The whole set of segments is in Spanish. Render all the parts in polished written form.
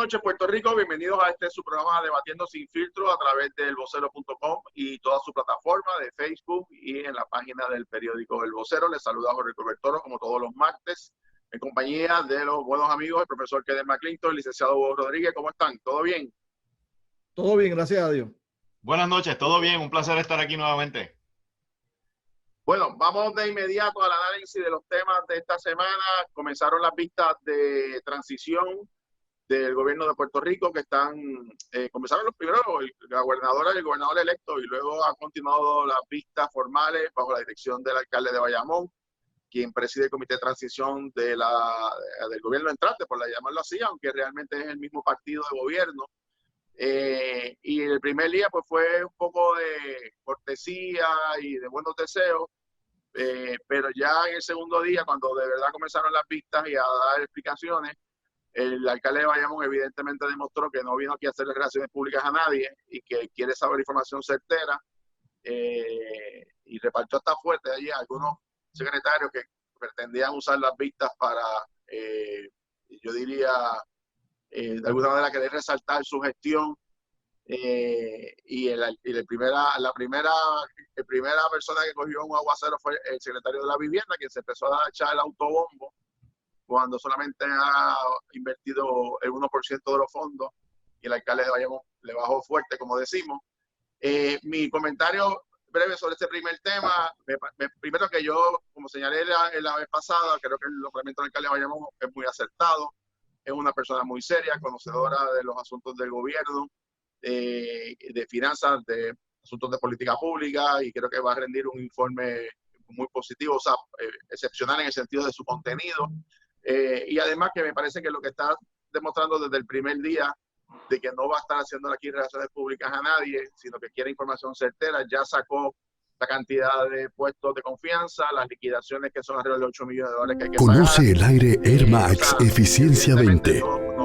noches, Puerto Rico. Bienvenidos a su programa Debatiendo Sin Filtro a través del vocero.com y toda su plataforma de Facebook y en la página del periódico El Vocero. Les saluda Jorge Cobertoro, como todos los martes, en compañía de los buenos amigos, el profesor Kenneth McClinton, el licenciado Hugo Rodríguez. ¿Cómo están? ¿Todo bien? Todo bien, gracias a Dios. Buenas noches, todo bien. Un placer estar aquí nuevamente. Bueno, vamos de inmediato al análisis de los temas de esta semana. Comenzaron las vistas de transición del gobierno de Puerto Rico, que comenzaron los primeros, la gobernadora y el gobernador electo, y luego han continuado las vistas formales bajo la dirección del alcalde de Bayamón, quien preside el comité de transición del gobierno entrante, por llamarlo así, aunque realmente es el mismo partido de gobierno. Y el primer día pues fue un poco de cortesía y de buenos deseos, pero ya en el segundo día, cuando de verdad comenzaron las vistas y a dar explicaciones, el alcalde de Bayamón evidentemente demostró que no vino aquí a hacerle relaciones públicas a nadie y que quiere saber información certera, y repartió hasta fuerte allí a algunos secretarios que pretendían usar las vistas para, yo diría, de alguna manera querer resaltar su gestión, la primera persona que cogió un aguacero fue el secretario de la Vivienda, quien se empezó a echar el autobombo cuando solamente ha invertido el 1% de los fondos, y el alcalde de Bayamón le bajó fuerte, como decimos. Mi comentario breve sobre este primer tema, primero que yo, como señalé la vez pasada, creo que el nombramiento del alcalde de Bayamón es muy acertado. Es una persona muy seria, conocedora de los asuntos del gobierno, de finanzas, de asuntos de política pública, y creo que va a rendir un informe muy positivo, o sea, excepcional en el sentido de su contenido. Y además que me parece que lo que está demostrando desde el primer día de que no va a estar haciendo aquí relaciones públicas a nadie, sino que quiere información certera. Ya sacó la cantidad de puestos de confianza, las liquidaciones que son alrededor de $8 millones que hay que Conoce pagar. el aire Air Max Eficiencia 20.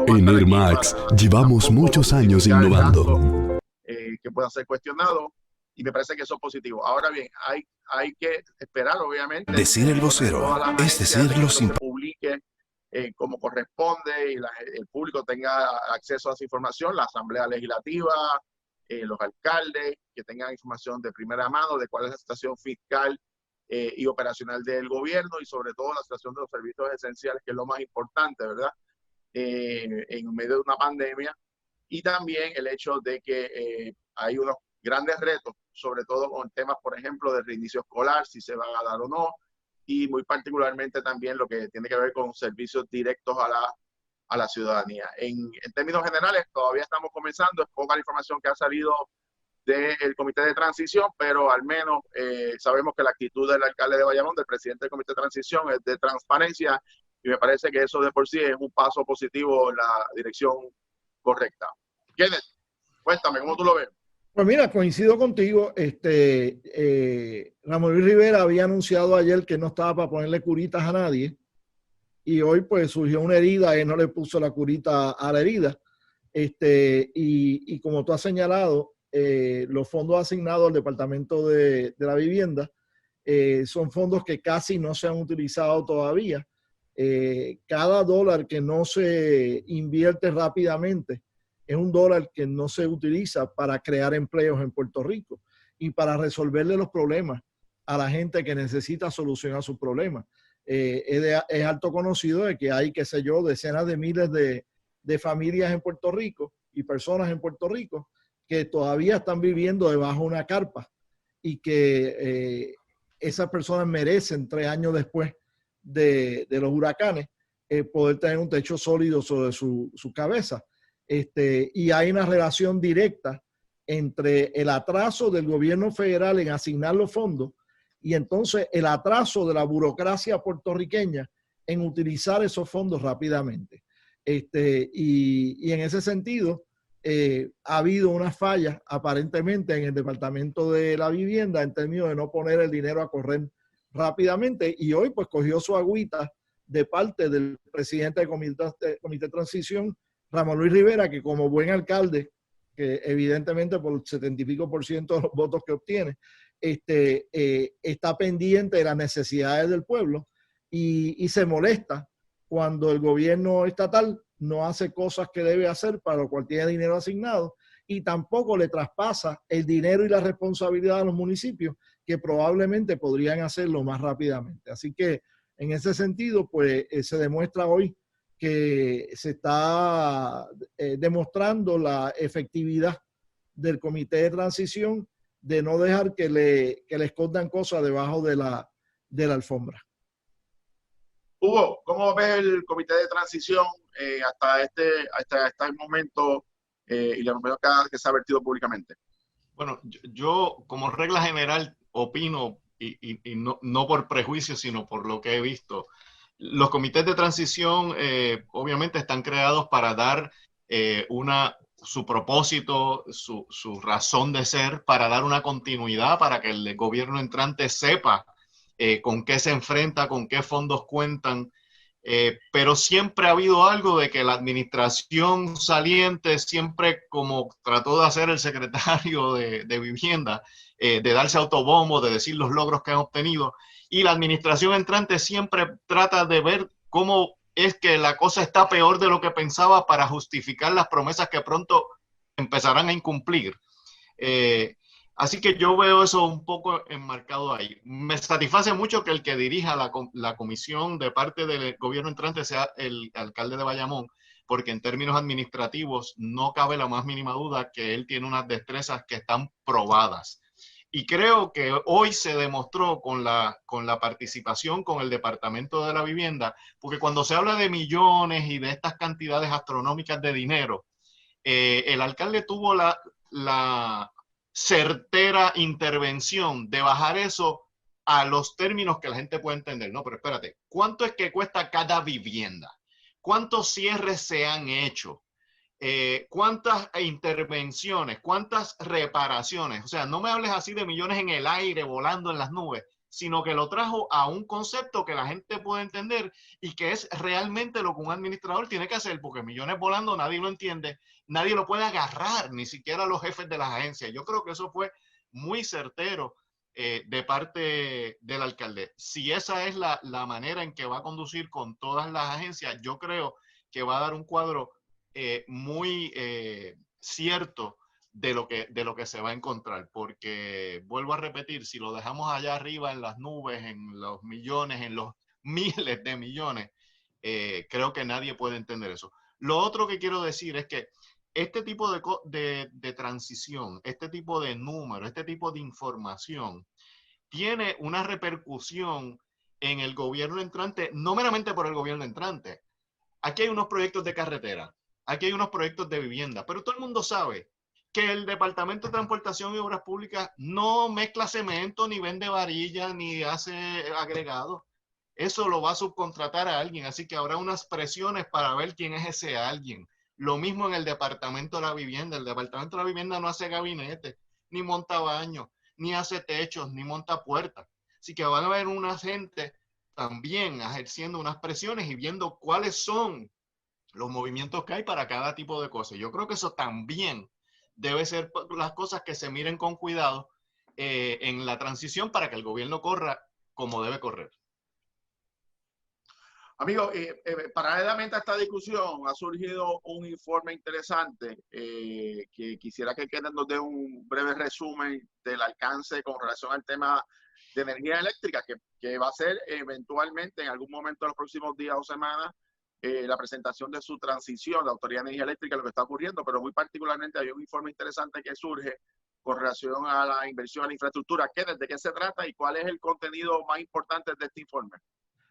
En Air Max llevamos muchos años innovando. Que pueda ser cuestionado, y me parece que eso es positivo. Ahora bien, hay que esperar, obviamente. Decir El Vocero es decirlo sin... Se publique como corresponde y el público tenga acceso a esa información, la Asamblea Legislativa, los alcaldes, que tengan información de primera mano de cuál es la situación fiscal y operacional del gobierno, y sobre todo la situación de los servicios esenciales, que es lo más importante, ¿verdad? En medio de una pandemia. Y también el hecho de que hay unos grandes retos, sobre todo con temas, por ejemplo, de reinicio escolar, si se va a dar o no, y muy particularmente también lo que tiene que ver con servicios directos a la ciudadanía. En términos generales, todavía estamos comenzando, es poca la información que ha salido del comité de transición, pero al menos sabemos que la actitud del alcalde de Bayamón, del presidente del comité de transición, es de transparencia, y me parece que eso de por sí es un paso positivo en la dirección correcta. Kenneth, cuéntame, ¿cómo tú lo ves? Pues mira, coincido contigo. Ramón Luis Rivera había anunciado ayer que no estaba para ponerle curitas a nadie, y hoy pues surgió una herida, él no le puso la curita a la herida. Y como tú has señalado, los fondos asignados al Departamento de la Vivienda son fondos que casi no se han utilizado todavía. Cada dólar que no se invierte rápidamente es un dólar que no se utiliza para crear empleos en Puerto Rico y para resolverle los problemas a la gente que necesita solucionar sus problemas. Es alto conocido de que hay, qué sé yo, decenas de miles de familias en Puerto Rico y personas en Puerto Rico que todavía están viviendo debajo de una carpa, y que esas personas merecen 3 años después de los huracanes poder tener un techo sólido sobre su cabeza. Y hay una relación directa entre el atraso del gobierno federal en asignar los fondos y entonces el atraso de la burocracia puertorriqueña en utilizar esos fondos rápidamente. Y en ese sentido, ha habido unas fallas aparentemente en el Departamento de la Vivienda en términos de no poner el dinero a correr rápidamente, y hoy pues cogió su agüita de parte del presidente del comité de transición, Ramón Luis Rivera, que como buen alcalde, que evidentemente por el 70 y pico % de los votos que obtiene, está pendiente de las necesidades del pueblo, y se molesta cuando el gobierno estatal no hace cosas que debe hacer, para lo cual tiene dinero asignado, y tampoco le traspasa el dinero y la responsabilidad a los municipios, que probablemente podrían hacerlo más rápidamente. Así que en ese sentido, pues se demuestra hoy que se está demostrando la efectividad del comité de transición de no dejar que le escondan cosas debajo de la alfombra. Hugo, ¿cómo ves el comité de transición hasta este momento y la momento que se ha vertido públicamente? Bueno, yo como regla general opino, y no por prejuicio, sino por lo que he visto, los comités de transición obviamente están creados para dar su propósito, su razón de ser, para dar una continuidad, para que el gobierno entrante sepa con qué se enfrenta, con qué fondos cuentan, pero siempre ha habido algo de que la administración saliente siempre, como trató de hacer el secretario de Vivienda, de darse autobombo, de decir los logros que han obtenido, y la administración entrante siempre trata de ver cómo es que la cosa está peor de lo que pensaba para justificar las promesas que pronto empezarán a incumplir. Así que yo veo eso un poco enmarcado ahí. Me satisface mucho que el que dirija la comisión de parte del gobierno entrante sea el alcalde de Bayamón, porque en términos administrativos no cabe la más mínima duda que él tiene unas destrezas que están probadas. Y creo que hoy se demostró con la participación con el Departamento de la Vivienda, porque cuando se habla de millones y de estas cantidades astronómicas de dinero, el alcalde tuvo la certera intervención de bajar eso a los términos que la gente puede entender. No, pero espérate, ¿cuánto es que cuesta cada vivienda? ¿Cuántos cierres se han hecho? ¿Cuántas intervenciones? ¿Cuántas reparaciones? O sea, no me hables así de millones en el aire, volando en las nubes, sino que lo trajo a un concepto que la gente puede entender y que es realmente lo que un administrador tiene que hacer, porque millones volando nadie lo entiende, nadie lo puede agarrar, ni siquiera los jefes de las agencias. Yo creo que eso fue muy certero de parte del alcalde. Si esa es la manera en que va a conducir con todas las agencias, yo creo que va a dar un cuadro muy cierto de lo que se va a encontrar, porque vuelvo a repetir, si lo dejamos allá arriba en las nubes, en los millones, en los miles de millones, creo que nadie puede entender eso. Lo otro que quiero decir es que este tipo de transición, este tipo de número, este tipo de información tiene una repercusión en el gobierno entrante, no meramente por el gobierno entrante. Aquí hay unos proyectos de carretera, aquí hay unos proyectos de vivienda, pero todo el mundo sabe que el Departamento de Transportación y Obras Públicas no mezcla cemento, ni vende varillas, ni hace agregados. Eso lo va a subcontratar a alguien, así que habrá unas presiones para ver quién es ese alguien. Lo mismo en el Departamento de la Vivienda. El Departamento de la Vivienda no hace gabinete, ni monta baños, ni hace techos, ni monta puertas. Así que van a haber una gente también ejerciendo unas presiones y viendo cuáles son los movimientos que hay para cada tipo de cosas. Yo creo que eso también debe ser las cosas que se miren con cuidado en la transición para que el gobierno corra como debe correr. Amigo, paralelamente a esta discusión ha surgido un informe interesante que quisiera que Kenneth nos dé un breve resumen del alcance con relación al tema de energía eléctrica, que va a ser eventualmente en algún momento de los próximos días o semanas la presentación de su transición de Autoridad de Energía Eléctrica, lo que está ocurriendo, pero muy particularmente hay un informe interesante que surge con relación a la inversión en la infraestructura. Kenneth, ¿de qué se trata y cuál es el contenido más importante de este informe?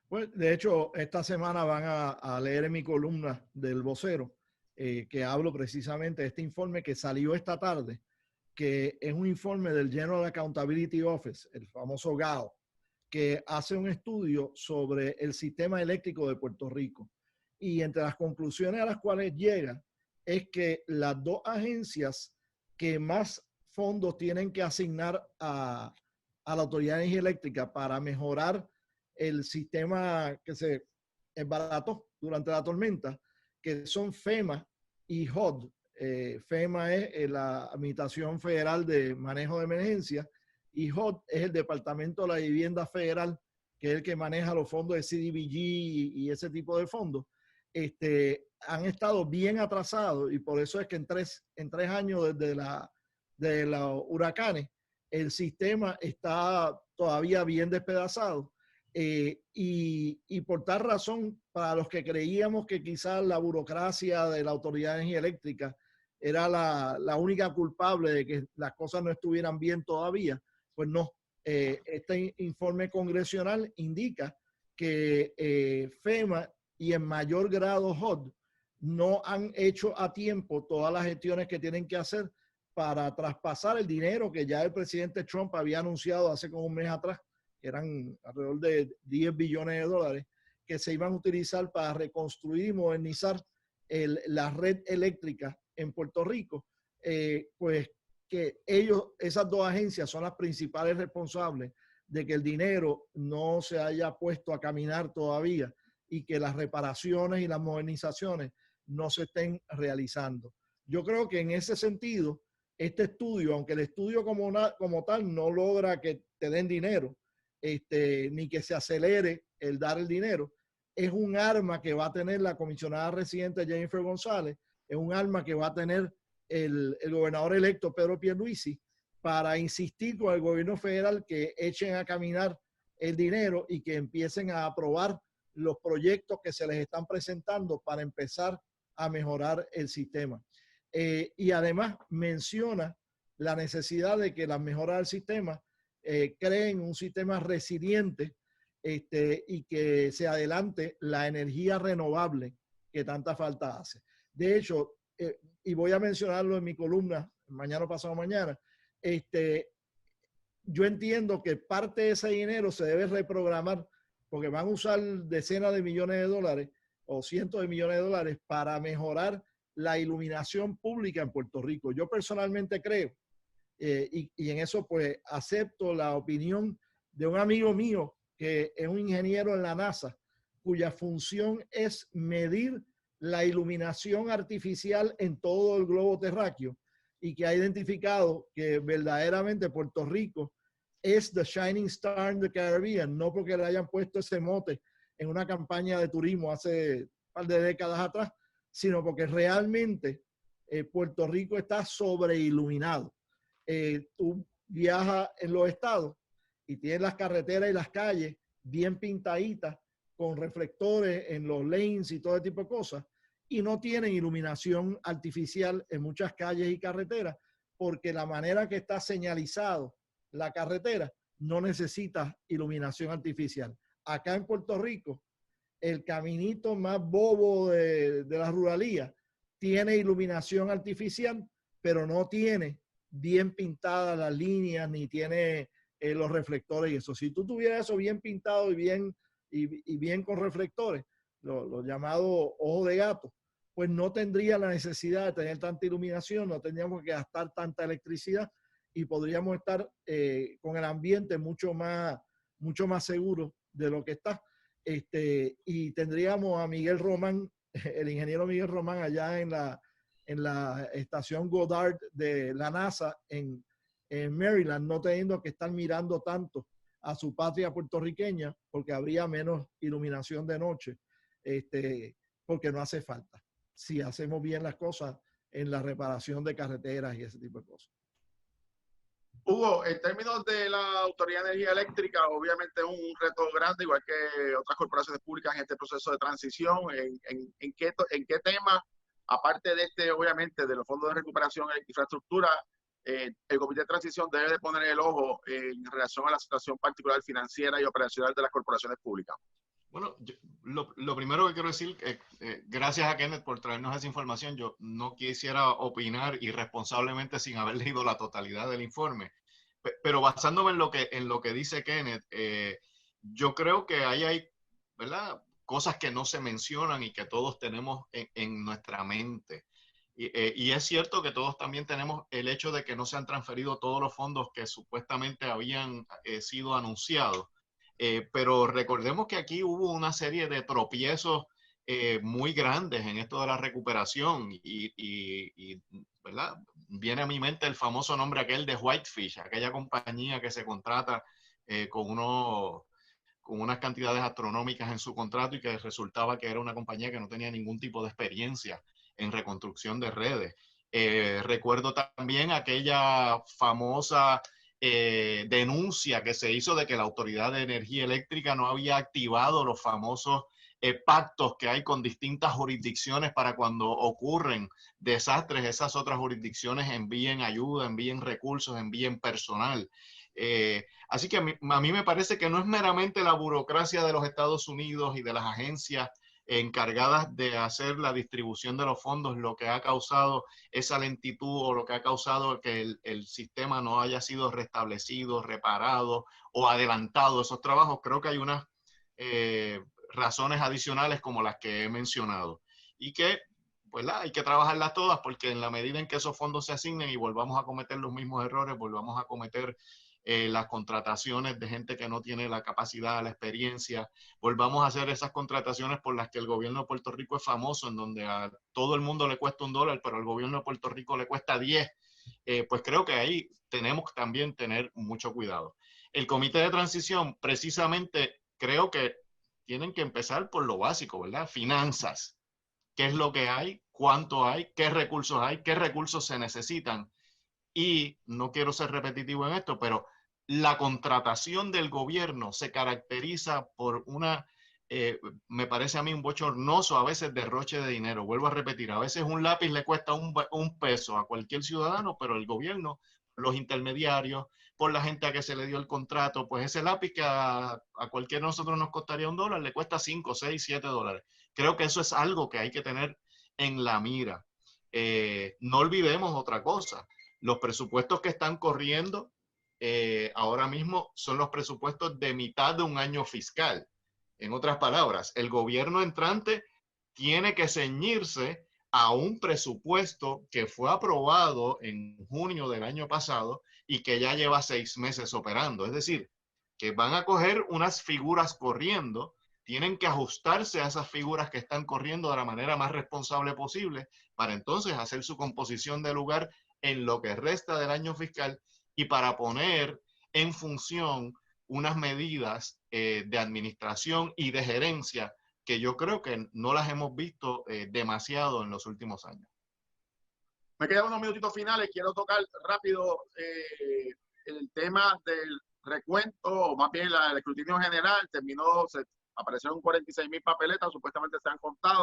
Pues, de hecho, esta semana van a leer en mi columna del Vocero que hablo precisamente de este informe que salió esta tarde, que es un informe del General Accountability Office, el famoso GAO, que hace un estudio sobre el sistema eléctrico de Puerto Rico. Y entre las conclusiones a las cuales llega es que las dos agencias que más fondos tienen que asignar a la Autoridad de Energía Eléctrica para mejorar el sistema que se embarató durante la tormenta, que son FEMA y HUD. FEMA es la Administración Federal de Manejo de Emergencia y HUD es el Departamento de la Vivienda Federal, que es el que maneja los fondos de CDBG y ese tipo de fondos. han estado bien atrasados y por eso es que en tres años de los huracanes el sistema está todavía bien despedazado. Y por tal razón, para los que creíamos que quizás la burocracia de la Autoridad de Energía Eléctrica era la única culpable de que las cosas no estuvieran bien todavía, pues no. Este informe congresional indica que FEMA y en mayor grado HUD no han hecho a tiempo todas las gestiones que tienen que hacer para traspasar el dinero que ya el presidente Trump había anunciado hace como un mes atrás, que eran alrededor de 10 billones de dólares, que se iban a utilizar para reconstruir y modernizar la red eléctrica en Puerto Rico. Pues que esas dos agencias son las principales responsables de que el dinero no se haya puesto a caminar todavía y que las reparaciones y las modernizaciones no se estén realizando. Yo creo que en ese sentido, este estudio, aunque el estudio como tal no logra que te den dinero, ni que se acelere el dar el dinero, es un arma que va a tener la comisionada residente Jennifer González, es un arma que va a tener el gobernador electo Pedro Pierluisi para insistir con el gobierno federal que echen a caminar el dinero y que empiecen a aprobar los proyectos que se les están presentando para empezar a mejorar el sistema. Y además menciona la necesidad de que las mejoras del sistema creen un sistema resiliente y que se adelante la energía renovable que tanta falta hace. De hecho, y voy a mencionarlo en mi columna mañana o pasado mañana, yo entiendo que parte de ese dinero se debe reprogramar porque van a usar decenas de millones de dólares o cientos de millones de dólares para mejorar la iluminación pública en Puerto Rico. Yo personalmente creo, y en eso pues acepto la opinión de un amigo mío que es un ingeniero en la NASA, cuya función es medir la iluminación artificial en todo el globo terráqueo y que ha identificado que verdaderamente Puerto Rico es the shining star in the Caribbean, no porque le hayan puesto ese mote en una campaña de turismo hace un par de décadas atrás, sino porque realmente Puerto Rico está sobreiluminado. Tú viajas en los estados y tienes las carreteras y las calles bien pintaditas con reflectores en los lanes y todo tipo de cosas, y no tienen iluminación artificial en muchas calles y carreteras porque la manera que está señalizado la carretera no necesita iluminación artificial. Acá en Puerto Rico, el caminito más bobo de la ruralía tiene iluminación artificial, pero no tiene bien pintadas las líneas ni tiene los reflectores y eso. Si tú tuvieras eso bien pintado y bien con reflectores, los llamados ojos de gato, pues no tendría la necesidad de tener tanta iluminación, no tendríamos que gastar tanta electricidad y podríamos estar con el ambiente mucho más seguro de lo que está. Y tendríamos a Miguel Román, el ingeniero Miguel Román, allá en la estación Goddard de la NASA en Maryland, no teniendo que estar mirando tanto a su patria puertorriqueña porque habría menos iluminación de noche, porque no hace falta si hacemos bien las cosas en la reparación de carreteras y ese tipo de cosas. Hugo, en términos de la Autoridad de Energía Eléctrica, obviamente es un reto grande, igual que otras corporaciones públicas en este proceso de transición. ¿En qué tema, aparte de obviamente, de los fondos de recuperación e infraestructura, el Comité de Transición debe de poner el ojo en relación a la situación particular financiera y operacional de las corporaciones públicas? Bueno, lo primero que quiero decir, gracias a Kenneth por traernos esa información. Yo no quisiera opinar irresponsablemente sin haber leído la totalidad del informe, pero basándome en lo que dice Kenneth, yo creo que ahí hay, ¿verdad?, cosas que no se mencionan y que todos tenemos en nuestra mente. Y es cierto que todos también tenemos el hecho de que no se han transferido todos los fondos que supuestamente habían sido anunciados. Pero recordemos que aquí hubo una serie de tropiezos muy grandes en esto de la recuperación y ¿verdad?, viene a mi mente el famoso nombre aquel de Whitefish, aquella compañía que se contrata con con unas cantidades astronómicas en su contrato y que resultaba que era una compañía que no tenía ningún tipo de experiencia en reconstrucción de redes. Recuerdo también aquella famosa denuncia que se hizo de que la Autoridad de Energía Eléctrica no había activado los famosos pactos que hay con distintas jurisdicciones para cuando ocurren desastres, esas otras jurisdicciones envíen ayuda, envíen recursos, envíen personal. Así que a mí me parece que no es meramente la burocracia de los Estados Unidos y de las agencias encargadas de hacer la distribución de los fondos lo que ha causado esa lentitud o lo que ha causado que el sistema no haya sido restablecido, reparado o adelantado esos trabajos. Creo que hay unas razones adicionales como las que he mencionado y que pues hay que trabajarlas todas, porque en la medida en que esos fondos se asignen y volvamos a cometer los mismos errores, volvamos a cometer las contrataciones de gente que no tiene la capacidad, la experiencia, volvamos a hacer esas contrataciones por las que el gobierno de Puerto Rico es famoso, en donde a todo el mundo le cuesta $1, pero al gobierno de Puerto Rico le cuesta 10, pues creo que ahí tenemos que también tener mucho cuidado. El comité de transición, precisamente, creo que tienen que empezar por lo básico, ¿verdad? Finanzas. ¿Qué es lo que hay? ¿Cuánto hay? ¿Qué recursos se necesitan? Y no quiero ser repetitivo en esto, pero la contratación del gobierno se caracteriza por me parece a mí un bochornoso a veces derroche de dinero. Vuelvo a repetir, a veces un lápiz le cuesta un peso a cualquier ciudadano, pero el gobierno, los intermediarios, por la gente a que se le dio el contrato, pues ese lápiz que a cualquiera de nosotros nos costaría $1, le cuesta 5, 6, 7 dólares. Creo que eso es algo que hay que tener en la mira. No olvidemos otra cosa. Los presupuestos que están corriendo ahora mismo son los presupuestos de mitad de un año fiscal. En otras palabras, el gobierno entrante tiene que ceñirse a un presupuesto que fue aprobado en junio del año pasado y que ya lleva 6 meses operando. Es decir, que van a coger unas figuras corriendo, tienen que ajustarse a esas figuras que están corriendo de la manera más responsable posible para entonces hacer su composición de lugar en lo que resta del año fiscal y para poner en función unas medidas de administración y de gerencia que yo creo que no las hemos visto demasiado en los últimos años. Me quedan unos minutitos finales. Quiero tocar rápido el tema del recuento, o más bien el escrutinio general. Aparecieron 46,000 papeletas, supuestamente se han contado.